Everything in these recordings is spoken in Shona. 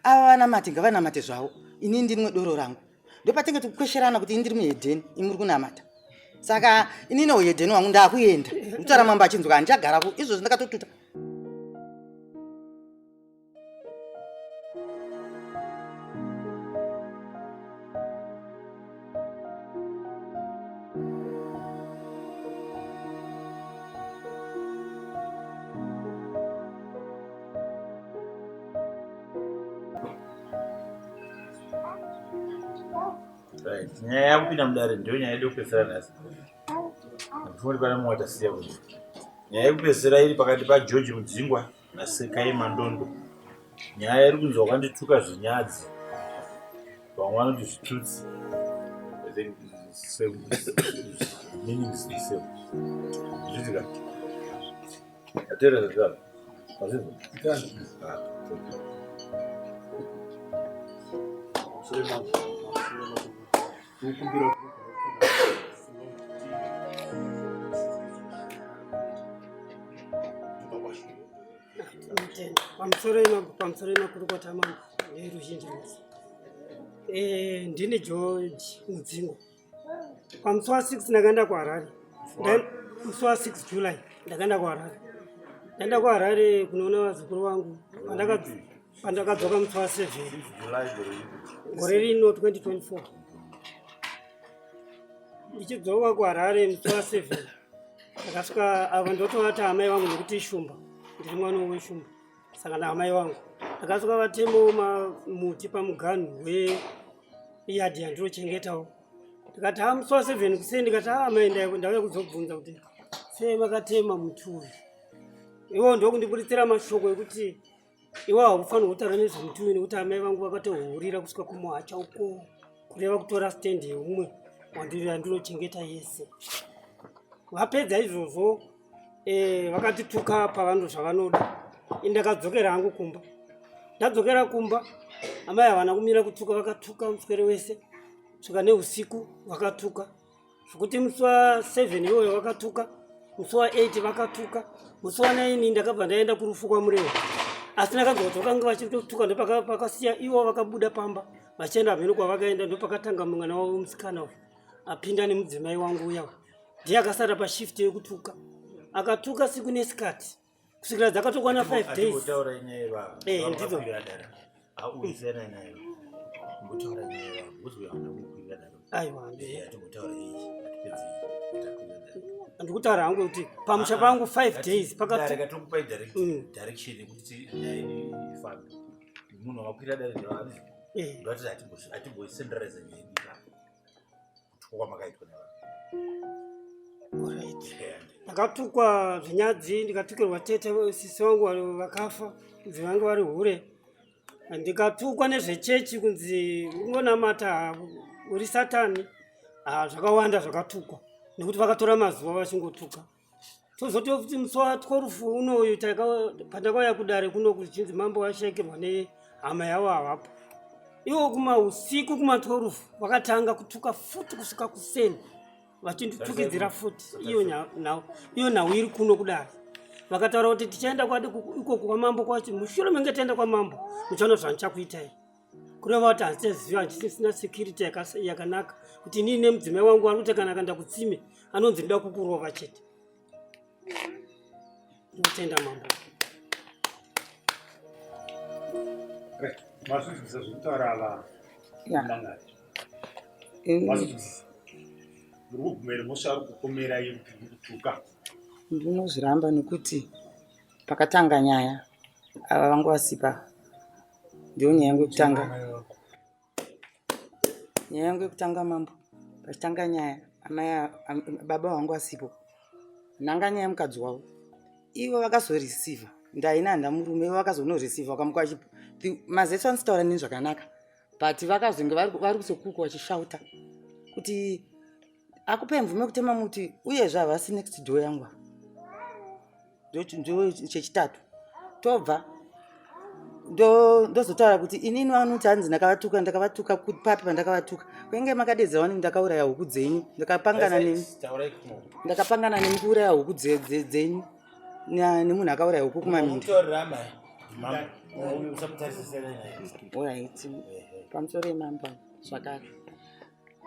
ava vanamati ngavanamate zvavo, ini ndiri doro rangu. Ndopatinge tikukwesherana kuti ndiri muhedheni, imuri kunamata. Saka inini uhedheni wangu ndakuenda. Mutaura mambo achinzwa ndichagarapo, izvozvo ndakatotuta. Nyaya yakupinda mudare ndio nyaya yedu kupesera nhasi. Ndifuni pana mumwe watasiya kuti. Nyaya yekupesera iri pakati paJoji Mudzingwa naSekai Mandondo. Nyaya iri kunzwa kwandituka zvinyadzi. Vamwe vanoti zvitutsi. Meanings the same. Zvitika. Atera zvakaro. Azvizvo. Pamusoro kurukota mambo neruzhinji rwose. Ndini George Mudzingo. Pamusi wa6 ndakaenda kuHarare. Musi wa6 July ndakaenda kuHarare. Ndaenda kuHarare kunoona vazukuru vangu. Pandakadzoka musi wa7 gore rino 2024. Ndichidzoka kuHarare musi wa7 ndakasvika ava ndotovata amai vangu nekuti ishumba. Ndiri mwana weshumba. Saka naamai vangu ndakasvika vatemo muti pamuganhu weyadhi yandirochengetawo. Ndikati musi wa7 kuseni ndikati amai ndauya kuzobvunza kuti sei makatema muti uyu. Iwo ndokundibuditsira mashoko ekuti iwo haufanira kutaura nezvemuti uyu nekuti amai vangu vakatohurira kusvika kumuhacha uko kureva kutora stendi yeumwe wandirochengeta yese. Vapedza izvozvo vakatituka pavando zvavanoda. Ndakadzokera hangu kumba. Ndadzokera kumba amai havana kumira kutuka, vakatuka muswere wese. Svika neusiku vakatuka. Zvokuti musi wa7 iwoyo vakatuka, musi wa8 vakatuka, musi wa9 ndakabva ndaenda kurufu kwaMurewa. Asi ndakadzoka vanga vachituka ndopakasiya ivo vakabuda pamba vachienda mheno kwavakaenda. Ndopakatanga mwana wavo musikana apinda nemudzimai wangu uya. Ndiye akasara pashift yekutuka. Akatuka siku nesikati. Kusvikira dzakatokwana 5 days. Kutaura nyaya ndidzo. Auisena nayo. Kutaura nyaya. Uzwe ana mukwira daro. Aiwa. Kutaura iyi. Ndikutaura hangu kuti pamusha pangu 5 days pakati ndakatokupa direction kuti nyaya ini ifambe. Munhu akakwira daro ndivani. Ndoti atimboisendereza nyaya ini. Kutukwa makaitwa navanhu. Alright. Ndakatukwa zvinyadzi, ndikatukirwa tete sisi wangu vakafa, kunzi vange vari hure. Ndikatukwa nezvechechi kunzi ungonamata uri Satani. Zvakawanda zvakatukwa nekuti vakatora mazuva vachingotuka. Tozoti musi wa12 unoyu pandakauya kudare kuno kuchinzi mambo washekerwa nehama yavo havapo. Iwo kumausiku kuma12 vakatanga kutuka futi kusvika kuseni. Vachinditukidzira futi iyo nhau iri kuno kudare. Vakataura kuti tichaenda kwadi iko kwamambo kwacho, mushure menge tienda kwamambo muchaona zvandichakuitai. Kureva kuti handichaziva, handisina security yakanaka kuti inini nemudzimai wangu ari kuti kana akaenda kutsime anonzi ndida kukurova chete. Ndinotenda mambo. Mazvizvisa zvekutaura ava mangati. Mazvizvisa. Rugumere mosha rukukomera kutuka. Ndinozviramba nekuti pakatanga nyaya ava vangu vasipa. Ndio nyaya yangu yekutanga. Nyaya yangu yekutanga mambo. Pachitanga nyaya amai baba vangu asipo. Nanga nyaya mukadzi wavo. Ivo vakazoreceiva. Ndaina ndamurume vakazonoreceiva vakamuka mazeso anisitaura nini zvakanaka. But vakazonge vari kusokuka vachishauta kuti akupe mvume kutema muti uyezve havasi next door yangu. Ndio chechitatu. Tobva ndozotaura kuti inini vanoti hanzi ndakavatuka papi pandakavatuka. Kwenge makadedza vani ndakauraya huku dzenyu. Ndakapangana nemi kuuraya huku dzenyu. Nemunhu akauraya huku kumaminda. Alright. Pamusoro emamba zvakare.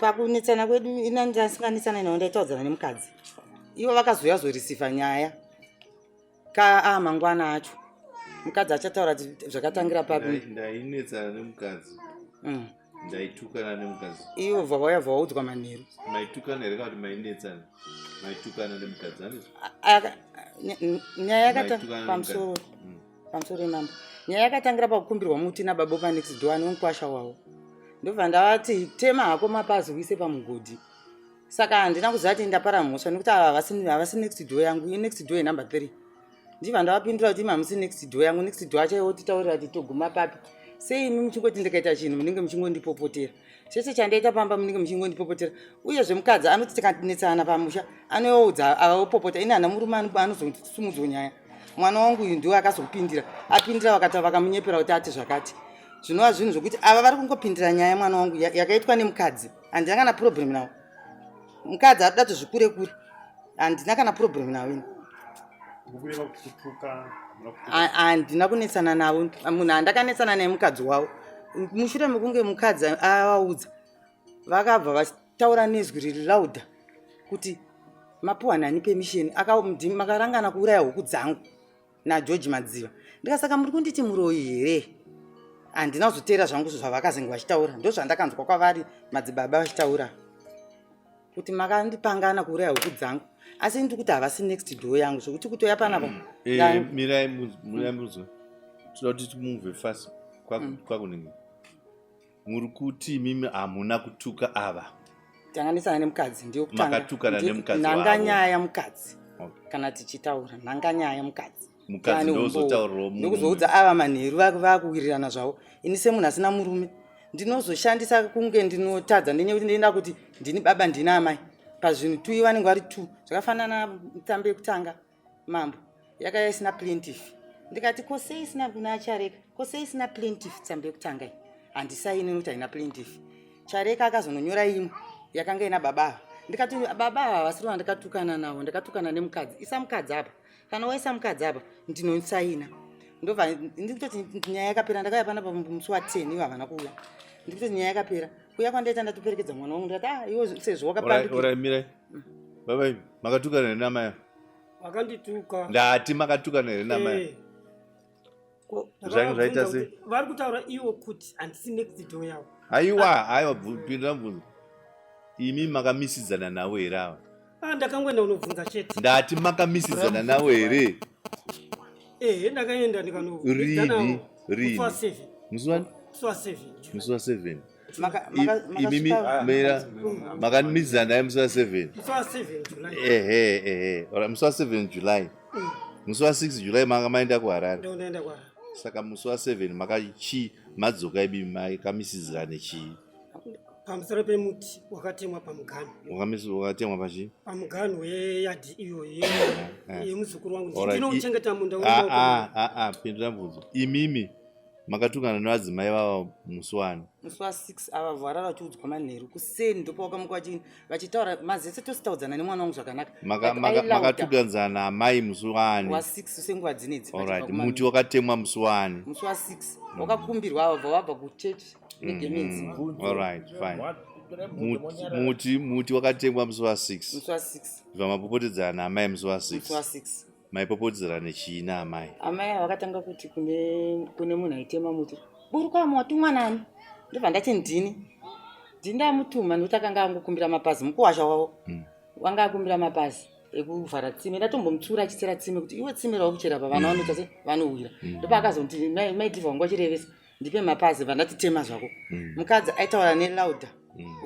Pakunetsana kwedu ina ndasinganetsana nawo ndaitaudzana nemukadzi. Ivo vakazouya zoreceiva nyaya. Mangwana acho. Mukadzi achataura zvakatangira papi. Ndainetsana nemukadzi. Ndaitukana nemukadzi. Ivo vauya vaudzwa manheru. Maitukana here kana kuti mainetsana? Maitukana nemukadzi andizvo? Nyaya yakatanga pamusoro emamba. Nyaya yakatangira pakukumbirwa muti nababa panext door nomukwasha wavo. Ndobva ndavati tema hako mapazi uise pamugodhi. Saka handina kuziva kuti ndapara mhosva nekuti ava havasi next door yangu, next door number 3. Ndibva ndavapindura kuti mamusi next door yangu, next door chaiwo titaurira kuti toguma papi. Sei imi muchingoti ndikaita chinhu munenge muchingondipopotera. Chese chandaita pamba munenge muchingondipopotera. Uyezve mukadzi anoti tikanetsana pamusha anoudza avopopota. Ini hana murume anozosumudzwa nyaya. Mwana wangu uyu ndiwe akazopindira. Apindira vakati vakamunyepera kuti ati zvakati. Zvinova zvinhu zvokuti ava vari kungopindira nyaya mwana wangu yakaitwa nemukadzi. Handina kana problem nawo. Mukadzi ari kuda zvikure kure. Handina kana problem nawo ini. Handina kunetsana navo. Munhu handakanetsana naye mukadzi wavo. Mushure mekunge mukadzi avaudza vakabva vachitaura nezwi riri lauda kuti mapuwa nani permission makarangana kuuraya huku dzangu naGeorge Madziva. Ndikasaka muri kunditi muroyi here? Handina kuzoteera zvangu zvavakazenga vachitaura. Ndozvandakanzwa kwavari madzibaba vachitaura kuti makandipangana kuuraya huku dzangu. Asi ndiri kuti havasi next door yangu zvokuti kutoya panapa. Mirai muzwe. Toda kuti timuvhe fast kwakunini. Muri kuti mimi hamuna kutuka ava. Tanganetsana nemukadzi ndiyo kutanga. Makatukana nemukadzi wavo. Nanga nyaya mukadzi. Kana tichitaura nanga nyaya mukadzi. Mukadzi ndozotaurirawo munhu. Ndikuzoudza ava manheru vakuwirirana zvavo. Ini semunhu asina murume ndinozoshandisa kunge ndinotadza ndenyaya kuti ndinoenda kuti ndini baba ndina amai. Pazvinhu tu vanenge vari tu. Zvakafanana mutambo yekutanga mambo. Yakaya isina plaintiff. Ndikati kosei isina kuna Chareka. Kosei isina plaintiff tambo yekutanga iyi. Handisaini nokuti haina plaintiff. Chareka akazononyora imwe yakanga ina baba. Ndikati baba havasiri vandakatukana navo, ndakatukana nemukadzi. Isa mukadzi apa. Kana waisa mukadzi apa ndinosaina. Ndobva ndikutoti nyaya yakapera. Ndakauya panapa musi wa10 ivo havana kuuya. Ndikutoti nyaya yakapera. Kuya kwandaita ndatoperekedza mwana wangu ndikati iwo sezvo wakapandukira. Ora mirai. Baba makatukana namai. Vakandituka. Ndati makatukana here namai. Zvangu zvaita sei? Vari kutaura iwo kuti handisi next door yavo. Aiwa pindura mubvunzo. Imi makamisidzana nawo here ava? Ndakangoenda kunobvunza chete. Ndati makamisidzana nawo here? Ndakaenda ndikanovhunza nawo. Rini? Musi wa 7. Imimi mera makamisidzana naye musi wa 7. Musi wa 7 July. Ora musi wa 7 July. Musi wa 6 July makamaenda kuHarare. Ndoenda kuHarare. Saka musi wa 7 madzoka ibimi makamisidzana chii? Pamusoro pemuti wakatemwa pamuganu. Wakatemwa pachi? Pamuganu weyadhi iyo yemuzukuru wangu. Ndinouchengeta munda uno. Pindura mubvunzo. Imimi makatukana nevadzimai vavo musi wani? Musi wa6 ava varara vachiudzwa manheru kuseni ndopawakamuka vachitaura mazese tositaudzana nemwana wangu zvakanaka. Makatukanzana naamai musi wani? Wa6 senguva dzinedzi. Alright, muti wakatemwa musi wani? Musi wa6 wakakumbirwa vabva kuchechi negemenzi. Alright, fine. Muti wakatemwa musi wa6. Musi wa6. Bva mapopotedzana naamai musi wa6. Musi wa6. Maipopotedzana nechii naamai? Amai vakatanga kuti kune munhu aitema muti. Uri kwama watumwa nani? Ndobva ndati ndini. Ndindamutuma nokuti akanga angokumbira mapazi mukuwasha wavo. Wanga akumbira mapazi ekuvhara tsime. Ndatombomutsura achisera tsime kuti iwe tsime rakuchera pa vana vanoita se vanowira. Ndopa akazonti maidhivha wangu achirevesa. Ndipe mapazi vandati tema zvako. Mukadzi aitaura nelauda.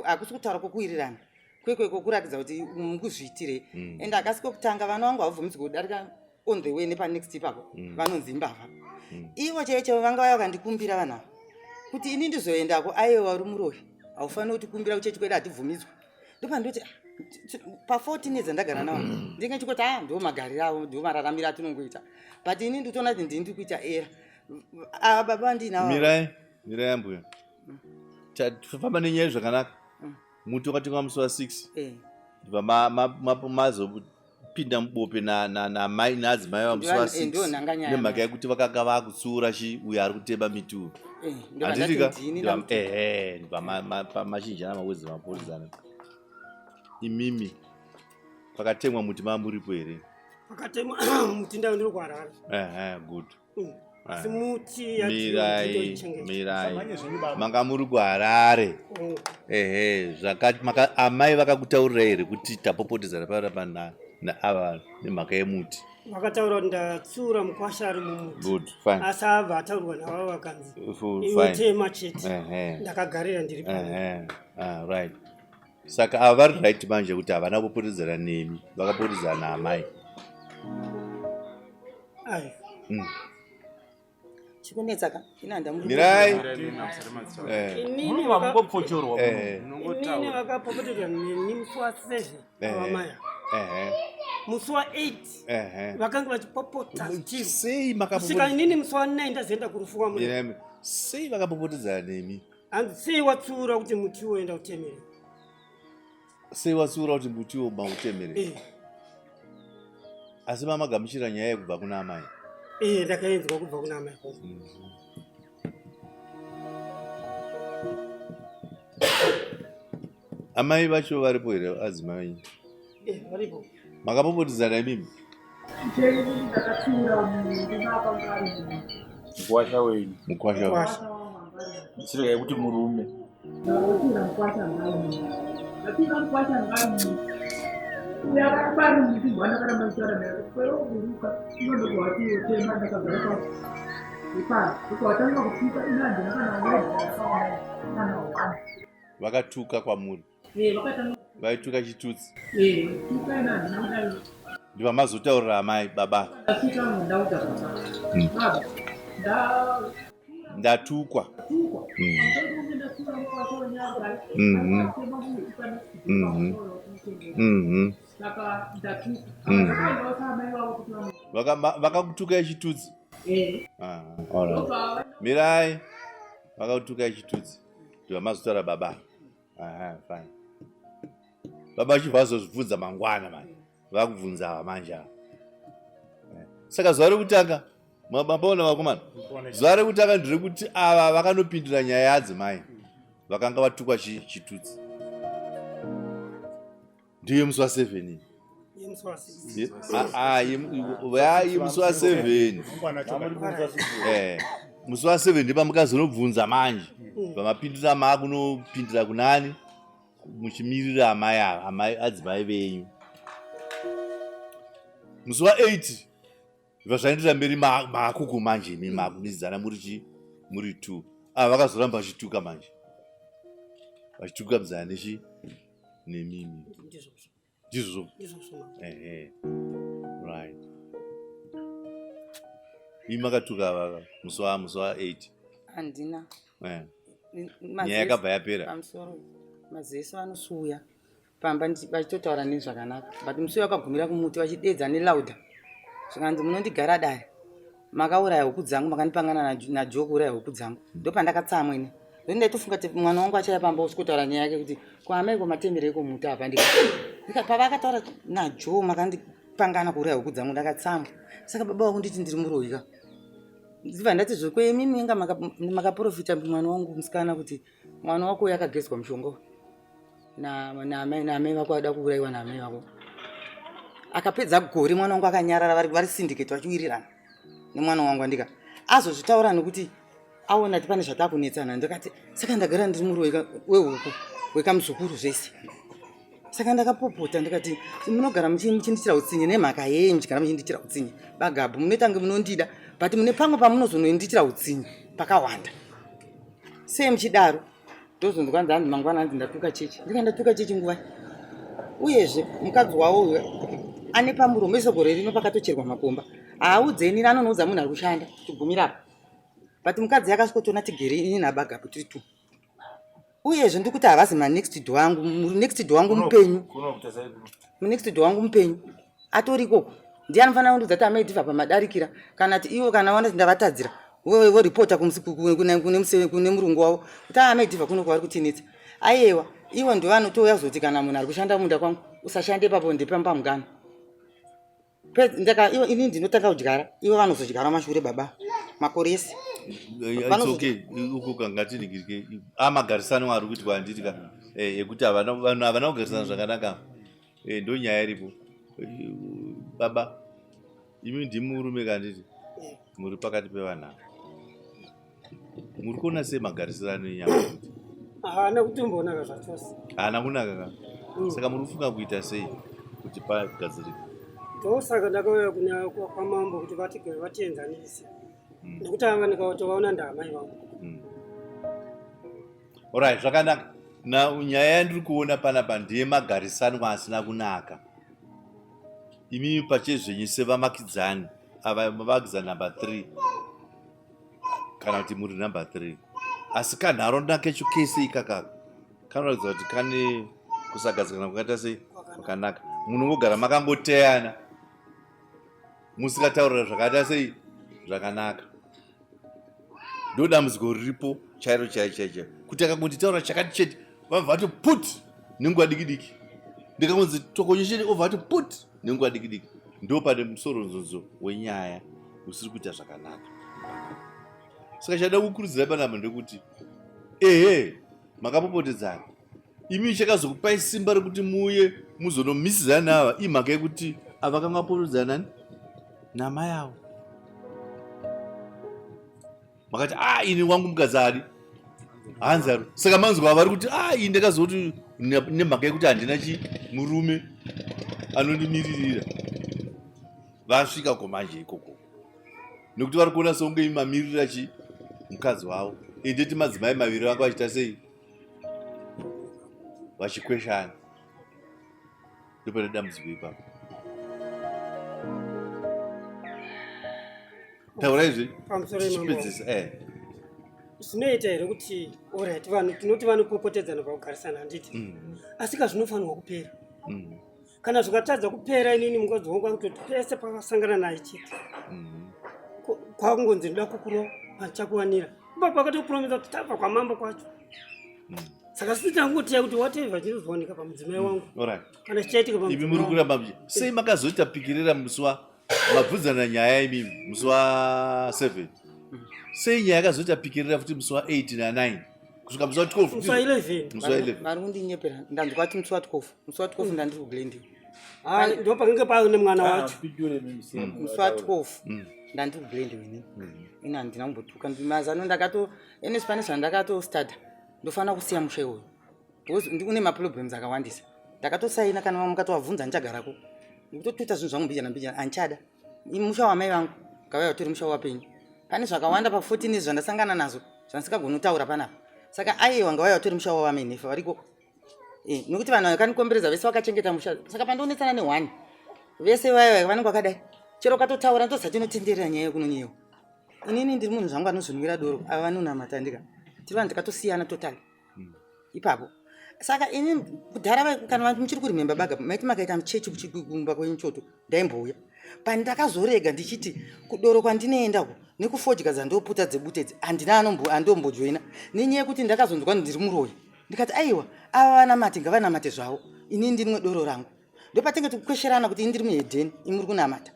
Akusi kutaura kwokuwirirana. Kwekwe kurakidza kuti mukuzviitire. Ende akasiko kutanga vana vangu havubvumidzwi kudarika on the way nepa next ipapo. Vanonzi mbavha. Ivo chaicho vanga vaya vakandikumbira vanhu kuti ini ndizoendako aiwa uri muroyi. Haufaniri kuti kumbira kuchechi kwedu hatibvumidzwa. Ndopa ndoti pa14 years ndagara navo. Ndingachikoti ndiwo magariro avo, ndiwo mararamiro atinongoita. But ini nditoona kuti ndiri kuita era. Baba ndinavo. Mirai mbuya. Famba nenyaya zvakanaka. Muti wakatemwa musi wa6. Ndibva vakapinda mubope namai naadzimai vamusi wa6 nemhaka yekuti vakanga vakutsiura uyo ari kutema mituwo. Handitika pamazhinji namawedzi maporizana. Imimi pakatemwa muti mamuripo here? Pakatemwa muti ndau ndiri kuharara. Good. Mirai manga muri kuharare. Amai vakakutaurira here kuti tapopotedzana paura naava nemhaka yemuti? Vakataura kuti ndatsiura mukwasha ari mumuti. Good, fine. Asi abva ataurwa navo vakanzi iwe tema chete. Ndakagarira ndiri right. Saka ava vari right manje kuti havana kupotedzana nemi, vakapotedzana naamai. chikunetsaka Mirai inini vakapopotedzwa neni musi wa7 avamaya. Musi wa8 vakanga vachipopota kusvika inini musi wa9 ndazoenda kurufu kwamuna. sei vakapopotedzana nemi? Hanzi sei watsiura kuti muti woenda utemere? Sei watsiura kuti muti wo mautemere? Asi mamagamuchira nyaya yekubva kuna amai? Ndakaenzwa kubva kuna amai. Amai vacho varipo here adzimai? Varipo. Makapopotedzana imimi? Mukwasha wenyu. Mukwasha. Sireka yekuti murume. Vakatuka kwamuri? Vaituka chitutsi? Ndiva mazotaurira amai baba? Ndatukwa. Vakakutuka yechitutsi? Mirai vakakutuka yechitutsi ndiva mazotaurira baba? Fine. Baba vachibva vazozvibvunza mangwana mani, vakubvunza ava manje ava. Saka zuva rekutanga mabaona vakomana, zuva rekutanga ndiri kuti ava vakanopindura nyaya yadzimai vakanga vatukwa chitutsi. Ndiyo musi wa7. Yemusi wa7. Musi wa7 ndipamukazonobvunza manje pamapindura makunopindura kunani muchimirira amai adzimai venyu. Musi wa8 zvazvaendera mberi makuku manje imi makunizana muri 2. Vakazoramba vachituka manje, vachituka muzana nemimi. Ndizvo. Right. Imi makatuka vava musi wa8? Handina. Nyaya yakabva yapera? Pamusoro mazeso anosuya pamba vachitotaura nezvakanaka, but musi wakagumira kumuti vachidedza nelauda zvikanzi munondigara dare, makauraya huku dzangu, makandipangana najo kuuraya huku dzangu. Ndopandakatsaa mwene ndoti ndaitofunga kuti mwana wangu achaya pamba usikotaura nyaya yake kuti kwamaiko matemereko muti apa. Pavakataura najo makandipangana kuuraya huku dzangu ndakatsamwa. Saka baba wakunditi ndiri muroyika. Ndibva ndati zvokwemimi inga makaprofita mwana wangu musikana kuti mwana wako yakagezwa mushonga naamai vako ada kuurayiwa naamai vako. Akapedza gore mwana wangu akanyarara, vari syndicate vachiwirirana nemwana wangu. Andika azozvitaura nekuti aona kuti pane zvatakunetsana. Ndikati saka ndagara ndiri muroyika wehuku wekamuzukuru zvese. Saka ndakapopota ndikati munogara muchindichira utsinye nemhaka yei muchigara muchindichira utsinye? Bagabhu munotange munondida, but mune pamwe pamunozonoindichira utsinye pakawanda. Sei muchidaro? Ndozondikwanza hanzi mangwana hanzi ndatuka chechi. Ndikandatuka chechi nguva. Uyezve mukadzi wawo uyo ane pamuromo esogore rino pakatocherwa makomba. Haudzeni anonoudza munhu ari kushanda kugumirapo. But mukadzi yakasvikotoona tigere ini nabagabhu tiri 2. Uyezve ndikuti havazi next door wangu, next door wangu mupenyu. Next door wangu mupenyu atori ikoko. Ndiye anofanira kundudza kuti amaidhivha pamadarikira kana kuti iwo kana waona ndavatadzira wewe ripota kune murungu wavo kuti amaidhivha kuno kwavari kutinitsa. Aiyewa iwo ndo vanotouya zoti kana munhu ari kushanda munda kwangu usashande papo ndepamba mungano. ini ndinotanga kudyara ivo vanozodyara mashure baba makore ese okay uko kangatiningirike amagarisano ari kuitwa anditika ekuti vanhu havana kugarisana zvakanaka ndo nyaya iripo baba imi ndimi murume kanditi muri pakati pevanhava muri kuona sei magarisirano enyama kuti haana kutombonaka zvachose haana kunaka ka saka muri kufunga kuita sei kuti pagadzirika ndosaka ndakauya kunyaya kwamambo kuti vatigere vatienzanise nekuti ava ndikatovaona ndaamai vangu. Alright, zvakanaka. Nyaya yandiri kuona panapa ndiye magarisano asina kunaka. Imi pachezvenyu sevamakidzani, ava mavakidzani number 3 kana kuti muri number 3. Asi kanharaunda kecho kese ikaka kanoratidza kuti kane kusagadzikana kwakaita sei kwakanaka. Munongogara makangoteyana musikataurira zvakaita sei zvakanaka. Ndo dambudziko riripo chairo chaicho kuti akangonditaura chakati chete vabva vati put nenguva diki ndikangonzi tokonye chete obva vati put nenguva diki ndo pane musoronzozo wenyaya usiri kuita zvakanaka. Saka chada kukurudzira panapa ndekuti makapopotedzana imi chakazokupai simba rekuti muuye muzonomisizana ava imhaka yekuti ava kanga potedzana namai avo makati ini wangu mukadzari hanzaro saka manzwa vari kuti ini ndakazoti nemhaka yekuti handina murume anondimiririra vasvika komanje ikoko nekuti vari kuona seunge mamirira mukadzi wavo ndeti madzimai maviri vanga vachita sei vachikweshana ndopane dambudziko ipapo. Taura izvi pamusoro zvinoita here kuti orit vanhu tinoti vanopopotedzana pakugarisana handiti asi kazvinofanirwa kupera kana zvikatadza kupera inini mukadzi wangu akutoti pese pakasangana naye chete kwakungonzi ndoda kukurwa pachakuwanira ipapo pakatokuromedza kuti tabva kwamambo kwacho saka sitangotiya kuti whatever chinozowanika pamudzimai wangu kana chichaitika ivi muri kuramba sei makazoita pikirira musi mabvunzana nyaya imimi musi wa7 sei nyaya yakazoita pikirira futi musi wa8 na9 kusvika musi wa12 musi wa11 vari kundinyepera ndanzi kwati musi wa12 musi wa12 ndandiri kublending ndo pakange paine mwana wacho musi wa12 ndandiri kublending ini handina kumbotuka mazano ndakato ene spanish zvandakatostada ndofanira kusiya mushe uyu ndikune maproblems akawandisa ndakatosaina kana mukatowabvunza ndichagarako ndikutotoita zvinhu zvangu mbijana anchada musha wamai vangu ngavaya utori musha wapenyu pane zvakawanda pa14 izvi zvandasangana nazvo zvandisingagoni kutaura panapa saka aiwa ngavaya utori musha wavamai nefa variko nekuti vanhu vakanikomberedza vese vakachengeta musha saka pandoonetsana ne1 vese vaya vanenge vakadai chero ukatotaura ndosatinotenderera nyaya yekunonyewa inini ndiri munhu zvangu anozvinwira doro ava vanonamata ndika tiri vanhu tikatosiyana totali ipapo saka ini kudhara kana muchiri kurimemba baga maiti makaita muchechi kuchikumba kwemuchoto ndaimbouya pandakazorega ndichiti kudoro kwandinoenda uko nekufodya dzandoputa dzebutedzi handina andombojoina nenyaya yekuti ndakazonzwa ndiri muroyi ndikati aiwa ava vanamati ngavanamate zvavo ini ndirimwe doro rangu ndopatenge tikukwesherana kuti ini ndiri muhedheni imuri kunamata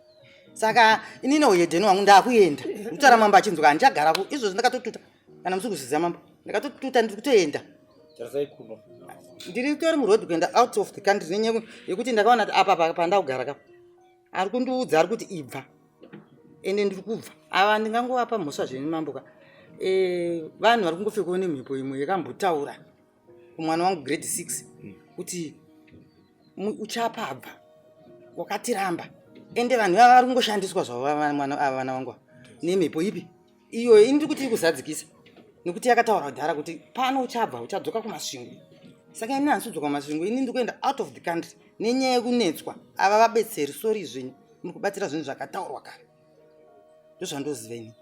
saka inini uhedheni wangu ndakuenda kutora mambo achinzwa handichagarako izvozvo ndakatotuta kana musi kuziza mambo ndakatotuta ndiri kutoenda ndiri tori murodhi kuenda out of the country nenyaya yekuti ndakaona kuti apa pandakugara kapo ari kundiudza ari kuti ibva ende ndiri kubva ava ndingangovapa mhosva zveni mamboka vanhu vari kungofekawo nemhepo imwe yakambotaura kumwana wangu grade 6 kuti uchapabva wakatiramba ende vanhu vava vari kungoshandiswa zvavo vana vangu nemhepo ipi iyo indiri kuti iri kuzadzikisa nekuti yakataura kudhara kuti pano uchabva uchadzoka kumasvingo saka ini handisudzoka kumasvingo ini ndiri kuenda out of the country nenyaya yekunetswa ava vabetseri sori zvenyu muri kubatsira zvinhu zvakataurwa kare ndozvandoziva ini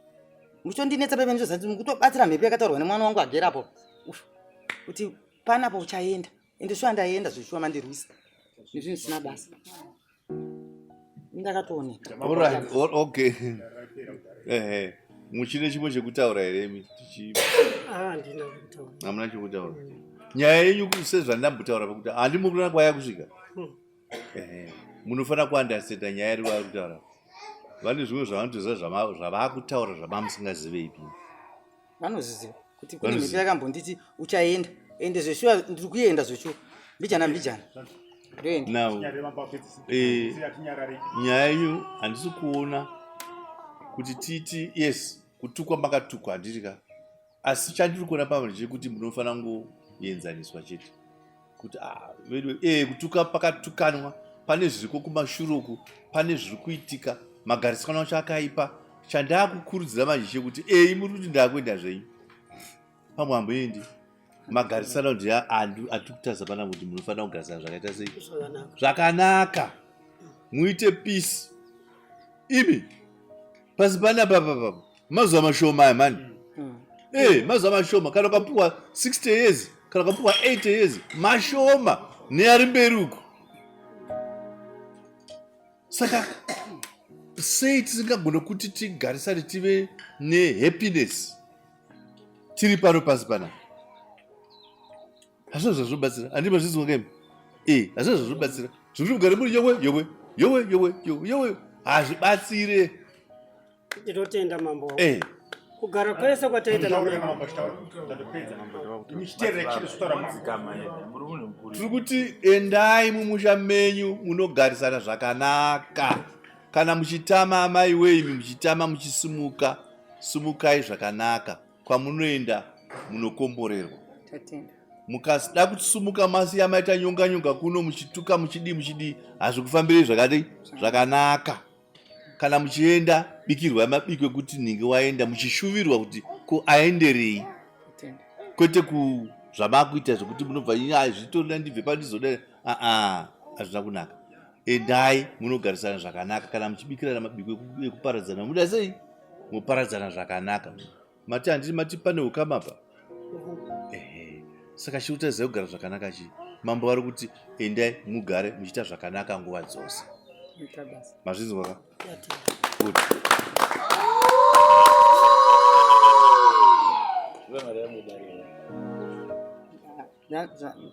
muchitondinetsa pepeni zvozati mukutobatsira mhepo yakataurwa nemwana wangu agerapo kuti panapo uchaenda ende shuwa ndaenda zveshuwa mandirwisa nezvinhu zvisina basa ndakatooneka okay muchine chimwe chekutaura here imi hamuna chekutaura nyaya yenyu sezvandambotaura pakuti handimukuna kwaya kusvika munofanira kuandastenda nyaya yari vari kutaura. Vane zvimwe zvavanotoziva zvavakutaura zvamamusingazivei pini. Vanozviziva kuti kune mhepo yakambonditi uchaenda ende zveshuwa ndiri kuenda zveshuwa mbijana ndoenda. Now nyaya yenyu handisi kuona kuti titi yes kutukwa makatukwa handitika, asi chandiri kuona pamwe chekuti munofanira kungoenzaniswa chete kuti kutuka pakatukanwa, pane zviriko kumashuroku, pane zviri kuitika, magarisano acho akaipa. Chandakukurudzira manje chekuti muri kuti ndakuenda zvenyu pamwe hamboendi. Magarisano ndiya atiri kutaza pana kuti munofanira kugarisana zvakaita sei zvakanaka, muite peace. Imi pasi panapa mazuva mashoma aya mani, mazuva mashoma. Kana ukapuwa 60 years kana ukapuwa 80 years mashoma neari mberi uko. Saka sei tisingagona kuti tigarisane tive nehappiness tiri pano pasi panapa? Hazvo zvazvobatsira, handima zvizinwa ngemi. Hazvo zvazvobatsira. Zviri kugara muri yowe hazvibatsire. Ndinotenda mambo. Kugara kwese kwataita tiri kuti endai mumusha menyu munogarisana zvakanaka. Kana muchitama amai wenyu, muchitama muchisimuka, simukai zvakanaka. Kwamunoenda munokomborerwa. Mukasida kusimuka masiya maita nyonga kuno muchituka muchidi hazvikufambirei zvakati zvakanaka. Kana muchienda bikirwa mabiko ekuti ninge waenda muchishuvirwa kuti ko aenderei, kwete zvamakuita zvokuti munobva zvitorina ndibve pandizoda. Hazvina kunaka. Endai munogarisana zvakanaka. Kana muchibikirana mabiko ekuparadzana muda sei muparadzana zvakanaka. Mati handiti mati pane ukama pa. Saka chiutazai kugara zvakanaka chi. Mambo vari kuti endai mugare muchiita zvakanaka nguva dzose. Mazvinzwa ka? Good.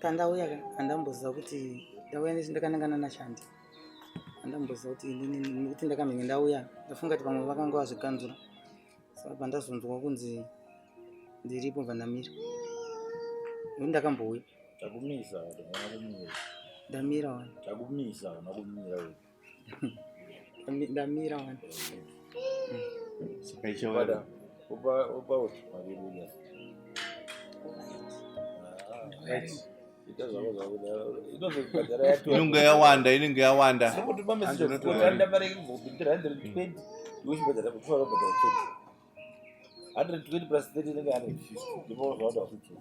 Pandauya handamboziva kuti ndauya ndakanangana nashandi. Handamboziva kuti kuti ndakamhenge ndauya ndafunga kuti vamwe vakanga vazvikanzura. Saka pandazonzwa kunzi ndiripo vandamira. Ndakambouya. Takumisa ndamira wani. Takumisa nakumira wewe. Ndamira wani. Saka ichawada. Opa haleluya. Inenge yawanda. Sekuti pamesito kutanda mari kubvira 120 yochibhadhara kutwara bhadhara 120 plus 30 inenge 150 ndipo zvawada kuti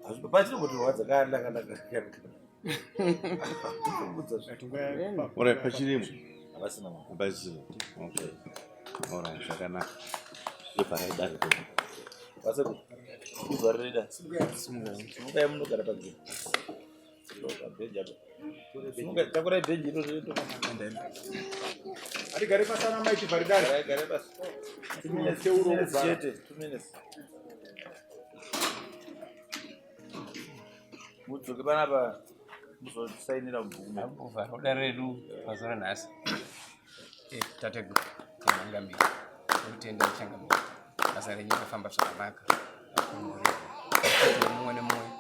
hazvipachiri kuti wadza kana ora pachirimo abasina abasina. Okay, ora zvakanaka. Eparaidari basa kuzvarida simuka munogara pagini simuka takura bhenji iro zvito ari gare pasana maiti varidari gare basa 2 minutes euro chete 2 minutes mudzoke panapa muzosainira mubhuku ambovhara uda redu mazuva nhasi tateguru tinangamira nokutenda uchangamira basa renyu rafamba zvakanaka mumwe nemumwe